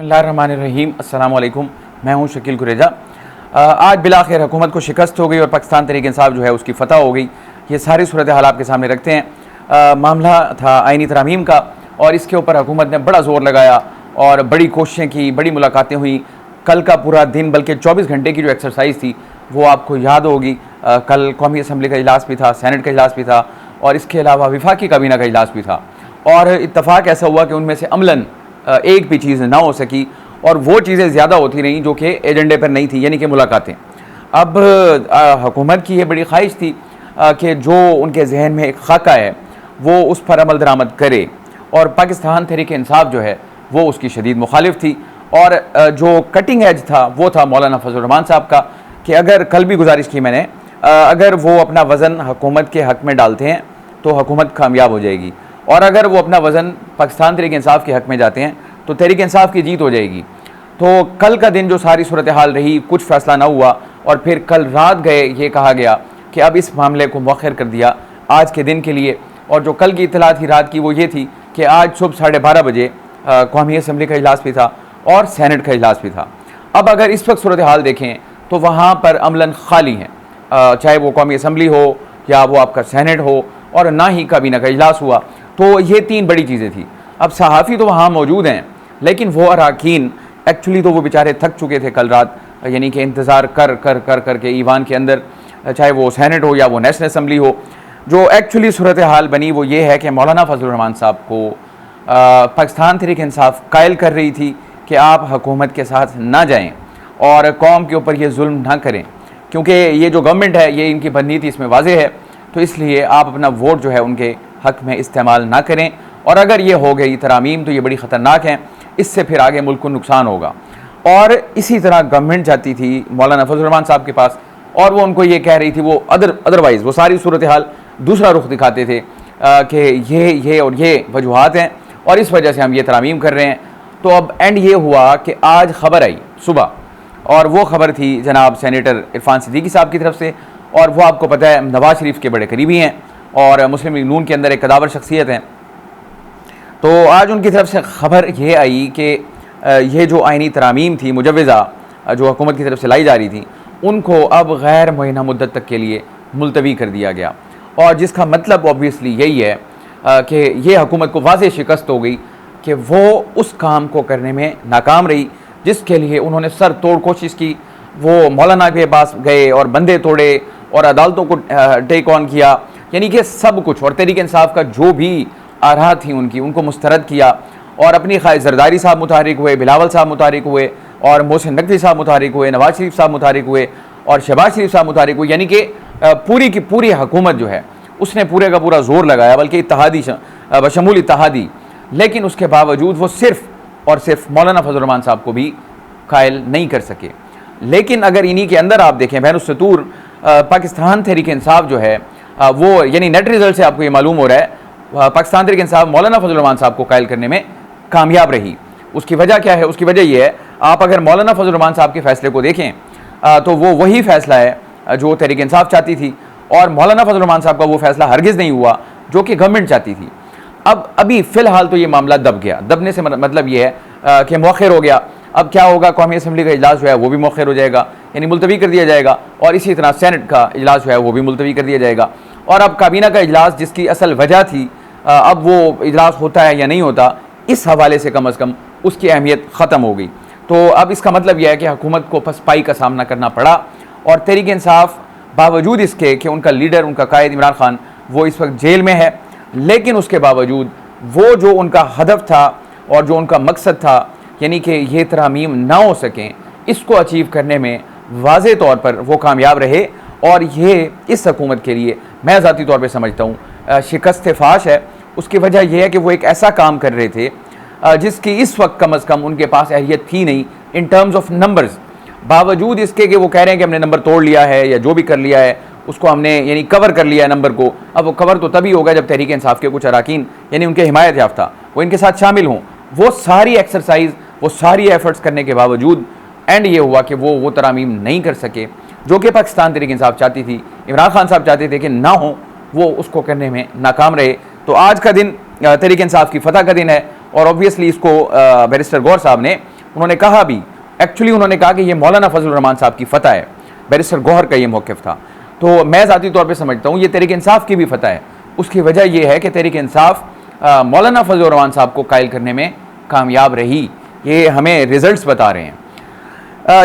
बिस्मिल्लाहिर्रहमानिर्रहीम। अस्सलाम वालेकुम। मैं हूं शकील कुरेजा। आज बिलाखिर हुकूमत को शिकस्त हो गई और पाकिस्तान तहरीक इंसाफ जो है उसकी फतह हो गई। ये सारी सूरत हाल आपके सामने रखते हैं। मामला था आइनी तरमीम का और इसके ऊपर हुकूमत ने बड़ा ज़ोर लगाया और बड़ी कोशिशें की, बड़ी मुलाकातें हुई। कल का पूरा दिन बल्कि 24 घंटे की जो एक्सरसाइज थी वो आपको याद होगी। कल कौमी असम्बली का इजलास भी था, सैनेट का इजलास भी था और इसके अलावा वफाकी काबीना का इजलास भी था। और इत्तफाक़ ऐसा हुआ कि उनमें से अमलन एक भी चीज़ ना हो सकी और वो चीज़ें ज़्यादा होती रहीं जो कि एजेंडे पर नहीं थी, यानी कि मुलाकातें। अब हुकूमत की ये बड़ी ख्वाहिश थी कि जो उनके जहन में एक खाका है वो उस पर अमल दरामद करे और पाकिस्तान तहरीक इंसाफ जो है वो उसकी शदीद मुखालिफ थी। और जो कटिंग एज था वो था मौलाना फजल रहमान साहब का कि अगर कल भी गुजारिश की मैंने, अगर वो अपना वज़न हुकूमत के हक़ में डालते हैं तो हुकूमत कामयाब हो जाएगी और अगर वो अपना वज़न पाकिस्तान तहरीक इंसाफ के हक़ में जाते हैं तो तहरीक इंसाफ की जीत हो जाएगी। तो कल का दिन जो सारी सूरत हाल रही, कुछ फ़ैसला ना हुआ और फिर कल रात गए ये कहा गया कि अब इस मामले को मौखर कर दिया आज के दिन के लिए। और जो कल की इत्तला थी रात की वो ये थी कि आज सुबह 12:30 बजे कौमी असम्बली का इजलास भी था और सैनेट का इजलास भी था। अब अगर इस वक्त सूरत हाल देखें तो वहाँ पर अमलन खाली हैं, चाहे वो कौमी असम्बली हो या वो आपका सैनेट हो और ना ही काबीना का इजलास हुआ। तो ये तीन बड़ी चीज़ें थी। अब सहाफ़ी तो वहाँ मौजूद हैं लेकिन वो अरकान एक्चुअली तो वो बेचारे थक चुके थे कल रात, यानी कि इंतज़ार कर कर कर कर के ईवान के अंदर, चाहे वो सैनेट हो या वो नेशनल असम्बली हो। जो एक्चुअली सूरत हाल बनी वो ये है कि मौलाना फजल रहमान साहब को पाकिस्तान तहरीक इंसाफ कायल कर रही थी कि आप हुकूमत के साथ ना जाएँ और कौम के ऊपर ये जुल्म ना करें, क्योंकि ये जो गवर्नमेंट है ये इनकी बदनीति इसमें वाज़े है। तो इसलिए आप अपना वोट जो है उनके हक़ में इस्तेमाल ना करें और अगर ये हो गई तरामीम तो ये बड़ी ख़तरनाक हैं, इससे फिर आगे मुल्क को नुकसान होगा। और इसी तरह गवर्नमेंट जाती थी मौलाना फजल रहमान साहब के पास और वो उनको ये कह रही थी, वो अदरवाइज़ वो सारी सूरत हाल दूसरा रुख दिखाते थे कि ये और ये वजूहात हैं और इस वजह से हम ये तरामीम कर रहे हैं। तो अब एंड ये हुआ कि आज ख़बर आई सुबह और वो ख़बर थी जनाब सेनेटर इरफान सिद्दीकी साहब की तरफ से और वो आपको पता है नवाज शरीफ के बड़े करीबी हैं और मुस्लिम लीग नून के अंदर एक कदावर शख्सियत हैं। तो आज उनकी तरफ से ख़बर ये आई कि ये जो आइनी तरामीम थी मुजव्वज़ा जो हुकूमत की तरफ से लाई जा रही थी उनको अब गैर मुअय्यना मुद्दत तक के लिए मुलतवी कर दिया गया और जिसका मतलब ऑब्वियसली यही है कि ये हुकूमत को वाज़ेह शिकस्त हो गई कि वो उस काम को करने में नाकाम रही जिसके लिए उन्होंने सर तोड़ कोशिश की। वो मौलाना के पास गए और बंदे तोड़े और अदालतों को टेक ऑन किया, यानी कि सब कुछ, और तहरीक इंसाफ का जो भी आरा थी उनको मुस्तरद किया और अपनी ख्वाहिश जरदारी साहब मुतारिक हुए, बिलावल साहब मुतारिक हुए और मोहसिन नकवी साहब मुतारिक हुए, नवाज शरीफ साहब मुतारिक हुए और शहबाज शरीफ साहब मुतारिक हुए। यानी कि पूरी की पूरी हुकूमत जो है उसने पूरे का पूरा जोर लगाया, बल्कि इत्तहादी बशमूल इत्तहादी, लेकिन उसके बावजूद वो सिर्फ और सिर्फ मौलाना फजल रहमान साहब को भी कायल नहीं कर सके। लेकिन अगर इन्हीं के अंदर आप देखें बहनुस्सतूर पाकिस्तान तहरीक इंसाफ जो है वो, यानी नेट रिजल्ट से आपको ये मालूम हो रहा है पाकिस्तान तहरीक इंसाफ मौलाना फजल रहमान साहब को कायल करने में कामयाब रही। उसकी वजह क्या है? उसकी वजह यह है, आप अगर मौलाना फजल रहमान साहब के फ़ैसले को देखें तो वो वही फ़ैसला है जो तहरीक इंसाफ चाहती थी और मौलाना फजल रहमान साहब का वो फ़ैसला हरगिज़ नहीं हुआ जो कि गवर्नमेंट चाहती थी। अब अभी फ़िलहाल तो ये मामला दब गया। दबने से मतलब ये है कि मौखर हो गया। अब क्या होगा, कौमी असम्बली का इजलास जो है वो भी मौखर हो जाएगा, यानी मुलतवी कर दिया जाएगा और इसी तरह सैनेट का इजलास जो है वो भी मुलतवी कर दिया जाएगा। और अब काबीना का इजलास जिसकी असल वजह थी, अब वो इजलास होता है या नहीं होता, इस हवाले से कम उसकी अहमियत ख़त्म हो गई। तो अब इसका मतलब यह है कि हुकूमत को पसपाई का सामना करना पड़ा और तहरीक इंसाफ बावजूद इसके कि उनका लीडर, उनका कायद इमरान खान वो इस वक्त जेल में है, लेकिन उसके बावजूद वो जो उनका हदफ था और जो उनका मकसद था, यानी कि ये तरामीम ना हो सकें, इसको अचीव करने में वाज़े तौर पर वो कामयाब रहे। और ये इस हुकूमत के लिए मैं ज़ाती तौर पर समझता हूँ शिकस्त फाश है। उसकी वजह यह है कि वो एक ऐसा काम कर रहे थे जिसकी इस वक्त कम अज़ कम उनके पास अहलियत थी नहीं इन टर्म्स ऑफ नंबर्स। बावजूद इसके कि वो कह रहे हैं कि हमने नंबर तोड़ लिया है या जो भी कर लिया है उसको हमने यानी कवर कर लिया है नंबर को। अब वो कवर तो तभी होगा जब तहरीक इंसाफ के कुछ अरकान यानी उनके हिमायत याफ्ता वो इनके साथ शामिल हों। वो सारी एक्सरसाइज, वो सारी एफर्ट्स करने के बावजूद एंड ये हुआ कि वो तरामीम नहीं कर सके जो कि पाकिस्तान तहरीक इंसाफ चाहती थी, इमरान खान साहब चाहते थे कि ना हो, वो उसको करने में नाकाम रहे। तो आज का दिन तहरीक इंसाफ की फतह का दिन है और ऑब्वियसली इसको बैरिस्टर गौर साहब ने उन्होंने कहा भी, एक्चुअली उन्होंने कहा कि ये मौलाना फजलुर रहमान साहब की फ़तह है, बैरिस्टर गौहर का ये मौक़िफ़ था। तो मैं ज़ाती तौर पे समझता हूँ ये तहरीक इंसाफ की भी फ़तह है। उसकी वजह यह है कि तहरीक इंसाफ मौलाना फजलुर रहमान साहब को कायल करने में कामयाब रही, ये हमें रिजल्ट्स बता रहे हैं।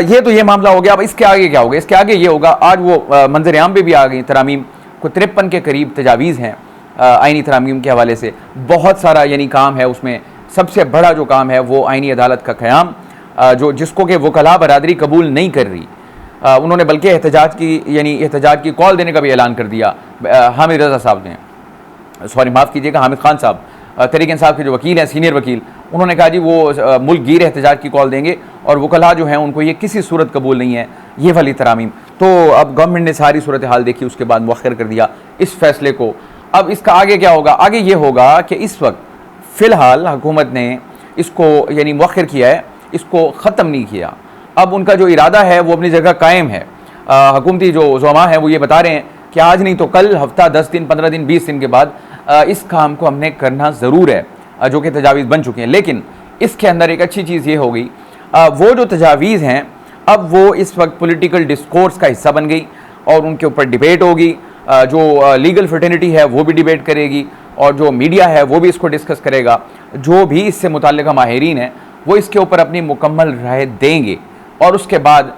ये तो ये मामला हो गया। अब इसके आगे क्या होगा? इसके आगे ये होगा, आज वो मंजर आम पे भी आ गई तरामीम को 53 के करीब तजावीज़ हैं आइनी तरामीम के हवाले से। बहुत सारा यानी काम है, उसमें सबसे बड़ा जो काम है वो आइनी अदालत का क़याम, जो जिसको कि वकला बरादरी कबूल नहीं कर रही। उन्होंने बल्कि एहतजाज की कॉल देने का भी ऐलान कर दिया। हामिद रज़ा साहब ने, सॉरी माफ़ कीजिएगा, हामिद खान साहब तहरीक इंसाफ के जो वकील हैं, सीनियर वकील, उन्होंने कहा जी वो मुल्क गिर एहतजाज की कॉल देंगे और वकला जो हैं उनको ये किसी सूरत कबूल नहीं है ये वाली तरामीम। तो अब गवर्नमेंट ने सारी सूरत हाल देखी, उसके बाद मुअख्खर कर दिया इस फैसले को। अब इसका आगे क्या होगा? आगे ये होगा कि इस वक्त फ़िलहाल हुकूमत ने इसको यानी मुअख्खर किया है, इसको ख़त्म नहीं किया। अब उनका जो इरादा है वो अपनी जगह कायम है। हुकूमती जो ज़ुमा हैं वो ये बता रहे हैं कि आज नहीं तो कल, हफ्ता, 10 दिन, 15 दिन, 20 दिन के बाद इस काम को हमने करना ज़रूर है, जो कि तजावीज़ बन चुके हैं। लेकिन इसके अंदर एक अच्छी चीज़ ये हो गई, वो जो तजावीज़ हैं अब वो इस वक्त पॉलिटिकल डिस्कोर्स का हिस्सा बन गई और उनके ऊपर डिबेट होगी। जो लीगल फ्रेटर्निटी है वो भी डिबेट करेगी और जो मीडिया है वो भी इसको डिस्कस करेगा। जो भी इससे मुताल्लिक़ माहिरीन हैं वो इसके ऊपर अपनी मुकम्मल राय देंगे और उसके बाद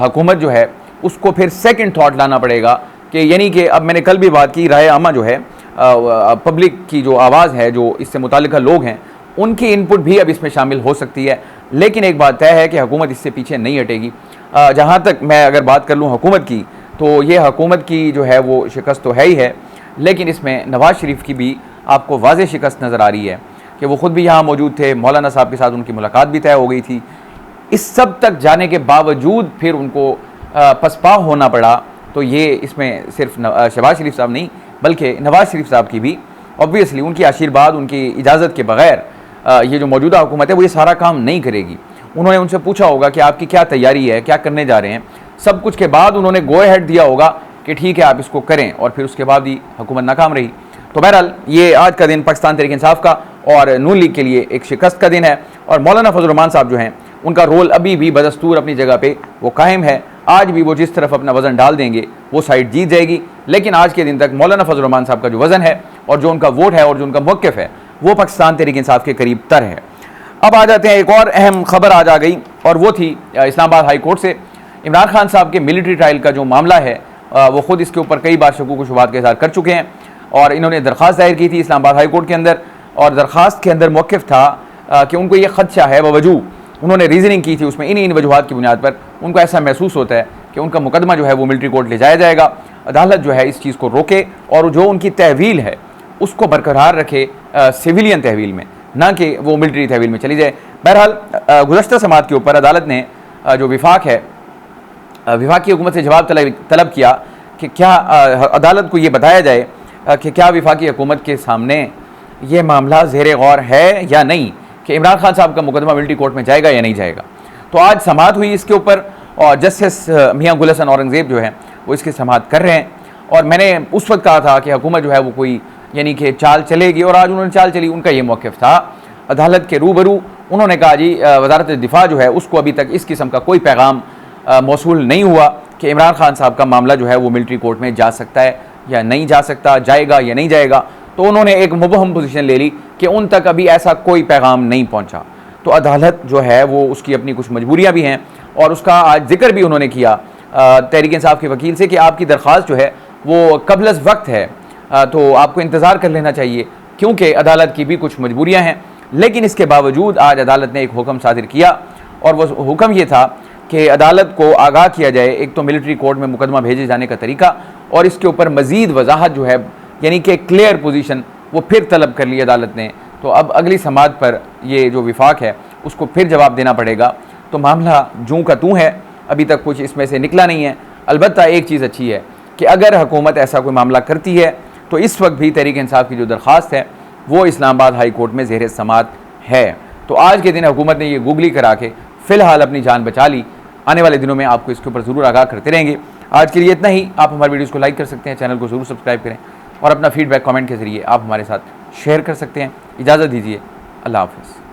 हुकूमत जो है उसको फिर सेकंड थाट लाना पड़ेगा कि यानी कि अब मैंने कल भी बात की, राय आमा जो है पब्लिक की जो आवाज़ है, जो इससे मुताल्लिक़ लोग हैं, उनकी इनपुट भी अब इसमें शामिल हो सकती है। लेकिन एक बात तय है कि हुकूमत इससे पीछे नहीं हटेगी। जहाँ तक मैं अगर बात कर लूँ हुकूमत की, तो ये हुकूमत की जो है वो शिकस्त तो है ही है, लेकिन इसमें नवाज़ शरीफ की भी आपको वाज़ेह शिकस्त नज़र आ रही है कि वो ख़ुद भी यहाँ मौजूद थे, मौलाना साहब के साथ उनकी मुलाकात भी तय हो गई थी। इस सब तक जाने के बावजूद फिर उनको पसपा होना पड़ा। तो ये इसमें सिर्फ शहबाज शरीफ साहब नहीं बल्कि नवाज़ शरीफ साहब की भी ऑब्वियसली उनकी आशीर्वाद, उनकी इजाज़त के बग़ैर ये जो मौजूदा हुकूमत है वो ये सारा काम नहीं करेगी। उन्होंने उनसे पूछा होगा कि आपकी क्या तैयारी है, क्या करने जा रहे हैं। सब कुछ के बाद उन्होंने गो अहेड दिया होगा कि ठीक है आप इसको करें, और फिर उसके बाद ही हुकूमत नाकाम रही। तो बहरहाल ये आज का दिन पाकिस्तान तहरीक इंसाफ का और नून लीग के लिए एक शिकस्त का दिन है। और मौलाना फजलुर रहमान साहब जो हैं उनका रोल अभी भी बदस्तूर अपनी जगह पे वो कायम है। आज भी वो जिस तरफ अपना वज़न डाल देंगे वो साइड जीत जाएगी। लेकिन आज के दिन तक मौलाना फजलुर रहमान साहब का जो वज़न है और जो उनका वोट है और जो उनका मौक़िफ़ है वो पाकिस्तान तहरीक इंसाफ के करीब तर है। अब आ जाते हैं, एक और अहम खबर आज आ गई और वो थी इस्लामाबाद हाई कोर्ट से इमरान खान साहब के मिलिट्री ट्रायल का जो मामला है वो ख़ुद इसके ऊपर कई बार शकूक व शुबहात का इज़हार कर चुके हैं और इन्होंने दरख्वास्त दायर की थी इस्लामाबाद हाई कोर्ट के अंदर। और दरख्वास्त के अंदर मौक़िफ़ था कि उनको ये ख़दशा है, बावजूद उन्होंने रीज़निंग की थी उसमें इन वजूहात की बुनियाद पर उनको ऐसा महसूस होता है कि उनका मुकदमा जो है वो मिलिट्री कोर्ट ले जाया जाएगा। अदालत जो है इस चीज़ को रोके और जो उनकी तहवील है उसको बरकरार रखे सिविलियन तहवील में, ना कि वो मिलिट्री तहवील में चली जाए। बहरहाल गुज़श्ता समात के ऊपर अदालत ने जो विफाक है, विफाक की हुकूमत से जवाब तलब किया कि क्या अदालत को ये बताया जाए कि क्या विफाकी हुकूमत के सामने ये मामला ज़ेर गौर है या नहीं कि इमरान खान साहब का मुकदमा मिलिट्री कोर्ट में जाएगा या नहीं जाएगा। तो आज समाअत हुई इसके ऊपर और जस्टिस मियां गुल हसन औरंगज़ेब जो है वो इसकी समाअत कर रहे हैं। और मैंने उस वक्त कहा था कि हुकूमत जो है वो कोई यानी कि चाल चलेगी और आज उन्होंने चाल चली। उनका ये मौक़िफ़ था अदालत के रूबरू, उन्होंने कहा जी वज़ारत दिफा जो है उसको अभी तक इस किस्म का कोई पैगाम मौसूल नहीं हुआ कि इमरान खान साहब का मामला जो है वो मिलिट्री कोर्ट में जा सकता है या नहीं जा सकता, जाएगा या नहीं जाएगा। तो उन्होंने एक मुबहम पोजीशन ले ली कि उन तक अभी ऐसा कोई पैगाम नहीं पहुंचा। तो अदालत जो है वो उसकी अपनी कुछ मजबूरियां भी हैं और उसका आज जिक्र भी उन्होंने किया तहरीक इंसाफ के वकील से कि आपकी दरख्वास्त जो है वो कबल वक्त है, तो आपको इंतज़ार कर लेना चाहिए क्योंकि अदालत की भी कुछ मजबूरियाँ हैं। लेकिन इसके बावजूद आज अदालत ने एक हुक्म सादिर किया और वह हुक्म ये था कि अदालत को आगाह किया जाए एक तो मिलिट्री कोर्ट में मुकदमा भेजे जाने का तरीका और इसके ऊपर मज़ीद वजाहत जो है यानी कि क्लियर पोजीशन वो फिर तलब कर ली अदालत ने। तो अब अगली समाअत पर ये जो विफाक है उसको फिर जवाब देना पड़ेगा। तो मामला जूं का तूं है, अभी तक कुछ इसमें से निकला नहीं है। अलबत्ता एक चीज़ अच्छी है कि अगर हुकूमत ऐसा कोई मामला करती है तो इस वक्त भी तहरीक इंसाफ की जो दरख्वास्त है वो इस्लामाबाद हाई कोर्ट में ज़ेर समाअत है। तो आज के दिन हुकूमत ने ये गूगली करा के फ़िलहाल अपनी जान बचा ली। आने वाले दिनों में आपको इसके ऊपर ज़रूर आगाह करते रहेंगे। आज के लिए इतना ही। आप हमारी वीडियोज़ को लाइक कर सकते हैं, चैनल को ज़रूर सब्सक्राइब करें और अपना फीडबैक कमेंट के ज़रिए आप हमारे साथ शेयर कर सकते हैं। इजाज़त दीजिए, अल्लाह हाफ़िज़।